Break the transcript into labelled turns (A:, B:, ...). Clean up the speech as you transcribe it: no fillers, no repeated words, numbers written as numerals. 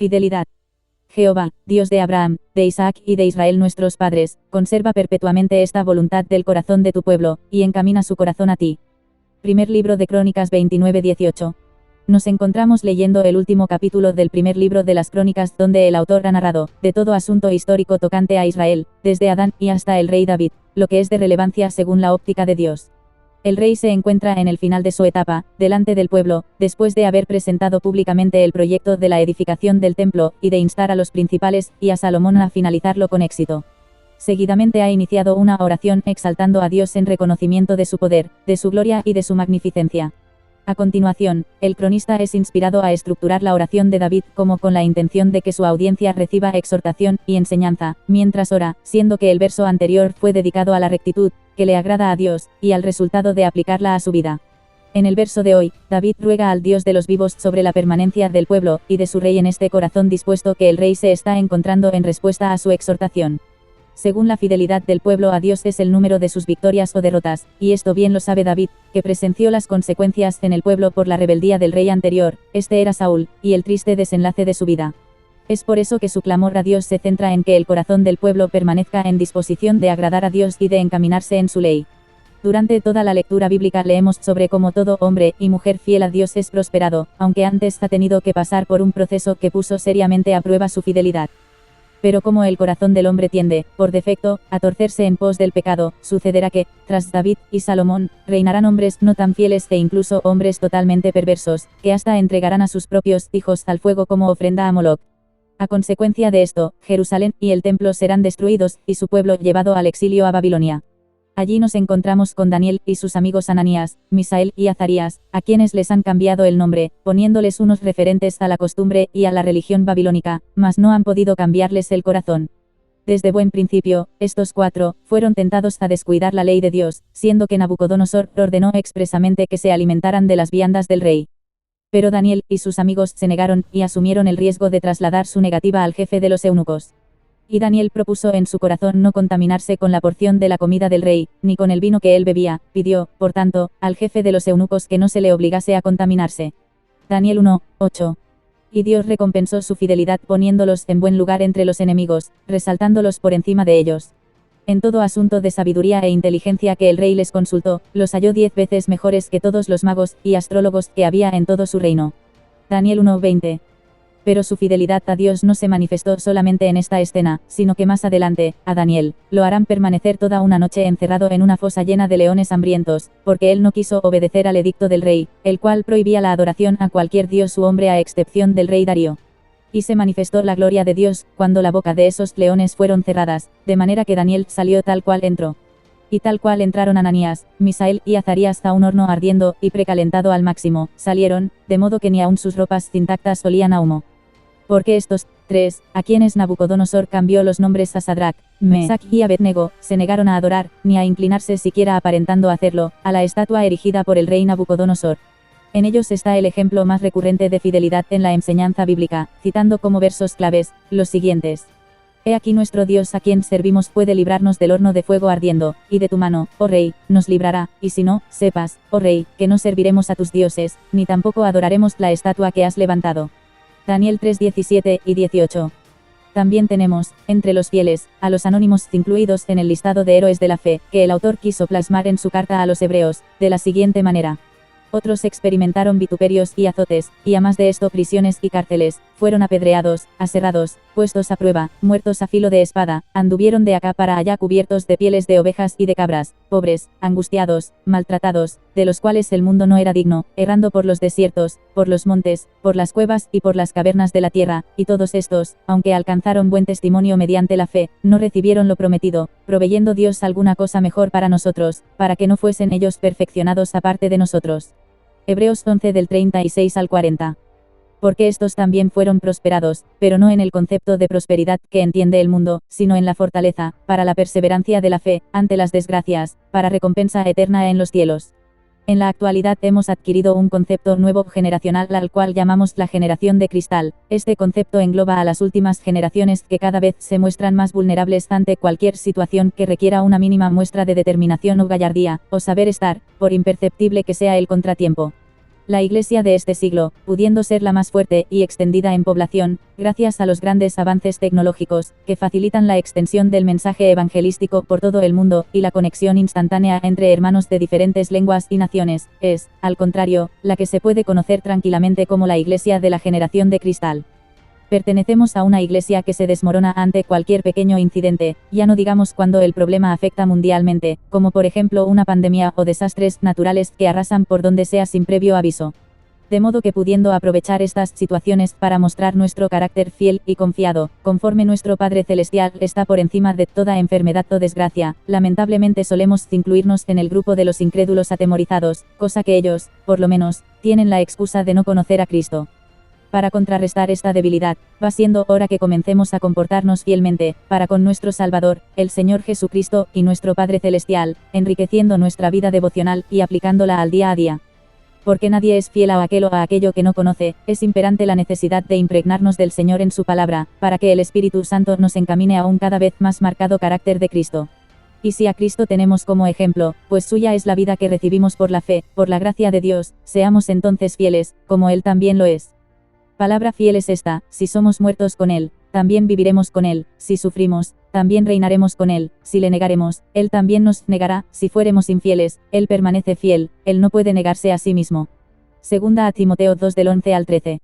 A: Fidelidad. Jehová, Dios de Abraham, de Isaac y de Israel nuestros padres, conserva perpetuamente esta voluntad del corazón de tu pueblo, y encamina su corazón a ti. Primer libro de Crónicas 29:18. Nos encontramos leyendo el último capítulo del primer libro de las Crónicas, donde el autor ha narrado, de todo asunto histórico tocante a Israel, desde Adán y hasta el rey David, lo que es de relevancia según la óptica de Dios. El rey se encuentra en el final de su etapa, delante del pueblo, después de haber presentado públicamente el proyecto de la edificación del templo, y de instar a los principales, y a Salomón a finalizarlo con éxito. Seguidamente ha iniciado una oración exaltando a Dios en reconocimiento de su poder, de su gloria y de su magnificencia. A continuación, el cronista es inspirado a estructurar la oración de David como con la intención de que su audiencia reciba exhortación y enseñanza, mientras ora, siendo que el verso anterior fue dedicado a la rectitud, que le agrada a Dios, y al resultado de aplicarla a su vida. En el verso de hoy, David ruega al Dios de los vivos sobre la permanencia del pueblo, y de su rey en este corazón dispuesto que el rey se está encontrando en respuesta a su exhortación. Según la fidelidad del pueblo a Dios es el número de sus victorias o derrotas, y esto bien lo sabe David, que presenció las consecuencias en el pueblo por la rebeldía del rey anterior, este era Saúl, y el triste desenlace de su vida. Es por eso que su clamor a Dios se centra en que el corazón del pueblo permanezca en disposición de agradar a Dios y de encaminarse en su ley. Durante toda la lectura bíblica leemos sobre cómo todo hombre y mujer fiel a Dios es prosperado, aunque antes ha tenido que pasar por un proceso que puso seriamente a prueba su fidelidad. Pero como el corazón del hombre tiende, por defecto, a torcerse en pos del pecado, sucederá que, tras David y Salomón, reinarán hombres no tan fieles e incluso hombres totalmente perversos, que hasta entregarán a sus propios hijos al fuego como ofrenda a Moloc. A consecuencia de esto, Jerusalén y el templo serán destruidos, y su pueblo llevado al exilio a Babilonia. Allí nos encontramos con Daniel y sus amigos Ananías, Misael y Azarías, a quienes les han cambiado el nombre, poniéndoles unos referentes a la costumbre y a la religión babilónica, mas no han podido cambiarles el corazón. Desde buen principio, estos cuatro fueron tentados a descuidar la ley de Dios, siendo que Nabucodonosor ordenó expresamente que se alimentaran de las viandas del rey. Pero Daniel y sus amigos se negaron y asumieron el riesgo de trasladar su negativa al jefe de los eunucos. Y Daniel propuso en su corazón no contaminarse con la porción de la comida del rey, ni con el vino que él bebía, pidió, por tanto, al jefe de los eunucos que no se le obligase a contaminarse. Daniel 1:8. Y Dios recompensó su fidelidad poniéndolos en buen lugar entre los enemigos, resaltándolos por encima de ellos. En todo asunto de sabiduría e inteligencia que el rey les consultó, los halló 10 veces mejores que todos los magos y astrólogos que había en todo su reino. Daniel 1:20. Pero su fidelidad a Dios no se manifestó solamente en esta escena, sino que más adelante, a Daniel, lo harán permanecer toda una noche encerrado en una fosa llena de leones hambrientos, porque él no quiso obedecer al edicto del rey, el cual prohibía la adoración a cualquier dios u hombre a excepción del rey Darío. Y se manifestó la gloria de Dios, cuando la boca de esos leones fueron cerradas, de manera que Daniel salió tal cual entró. Y tal cual entraron Ananías, Misael y Azarías a un horno ardiendo y precalentado al máximo, salieron, de modo que ni aun sus ropas intactas olían a humo. Porque estos tres, a quienes Nabucodonosor cambió los nombres a Sadrach, Mesach y Abednego, se negaron a adorar, ni a inclinarse siquiera aparentando hacerlo, a la estatua erigida por el rey Nabucodonosor. En ellos está el ejemplo más recurrente de fidelidad en la enseñanza bíblica, citando como versos claves, los siguientes. He aquí nuestro Dios a quien servimos puede librarnos del horno de fuego ardiendo, y de tu mano, oh rey, nos librará, y si no, sepas, oh rey, que no serviremos a tus dioses, ni tampoco adoraremos la estatua que has levantado. Daniel 3:17 y 18. También tenemos, entre los fieles, a los anónimos incluidos en el listado de héroes de la fe, que el autor quiso plasmar en su carta a los hebreos, de la siguiente manera. Otros experimentaron vituperios y azotes, y a más de esto prisiones y cárceles, fueron apedreados, aserrados, puestos a prueba, muertos a filo de espada, anduvieron de acá para allá cubiertos de pieles de ovejas y de cabras, pobres, angustiados, maltratados, de los cuales el mundo no era digno, errando por los desiertos, por los montes, por las cuevas y por las cavernas de la tierra, y todos estos, aunque alcanzaron buen testimonio mediante la fe, no recibieron lo prometido, proveyendo Dios alguna cosa mejor para nosotros, para que no fuesen ellos perfeccionados aparte de nosotros. Hebreos 11 del 36 al 40. Porque estos también fueron prosperados, pero no en el concepto de prosperidad que entiende el mundo, sino en la fortaleza, para la perseverancia de la fe, ante las desgracias, para recompensa eterna en los cielos. En la actualidad hemos adquirido un concepto nuevo generacional al cual llamamos la generación de cristal. Este concepto engloba a las últimas generaciones que cada vez se muestran más vulnerables ante cualquier situación que requiera una mínima muestra de determinación o gallardía, o saber estar, por imperceptible que sea el contratiempo. La Iglesia de este siglo, pudiendo ser la más fuerte y extendida en población, gracias a los grandes avances tecnológicos, que facilitan la extensión del mensaje evangelístico por todo el mundo, y la conexión instantánea entre hermanos de diferentes lenguas y naciones, es, al contrario, la que se puede conocer tranquilamente como la Iglesia de la generación de cristal. Pertenecemos a una iglesia que se desmorona ante cualquier pequeño incidente, ya no digamos cuando el problema afecta mundialmente, como por ejemplo una pandemia o desastres naturales que arrasan por donde sea sin previo aviso. De modo que pudiendo aprovechar estas situaciones para mostrar nuestro carácter fiel y confiado, conforme nuestro Padre Celestial está por encima de toda enfermedad o desgracia, lamentablemente solemos incluirnos en el grupo de los incrédulos atemorizados, cosa que ellos, por lo menos, tienen la excusa de no conocer a Cristo. Para contrarrestar esta debilidad, va siendo hora que comencemos a comportarnos fielmente, para con nuestro Salvador, el Señor Jesucristo, y nuestro Padre Celestial, enriqueciendo nuestra vida devocional y aplicándola al día a día. Porque nadie es fiel a aquello que no conoce, es imperante la necesidad de impregnarnos del Señor en su palabra, para que el Espíritu Santo nos encamine a un cada vez más marcado carácter de Cristo. Y si a Cristo tenemos como ejemplo, pues suya es la vida que recibimos por la fe, por la gracia de Dios, seamos entonces fieles, como Él también lo es. Palabra fiel es esta: si somos muertos con Él, también viviremos con Él; si sufrimos, también reinaremos con Él; si le negaremos, Él también nos negará; si fuéremos infieles, Él permanece fiel, Él no puede negarse a sí mismo. Segunda a Timoteo 2 del 11 al 13.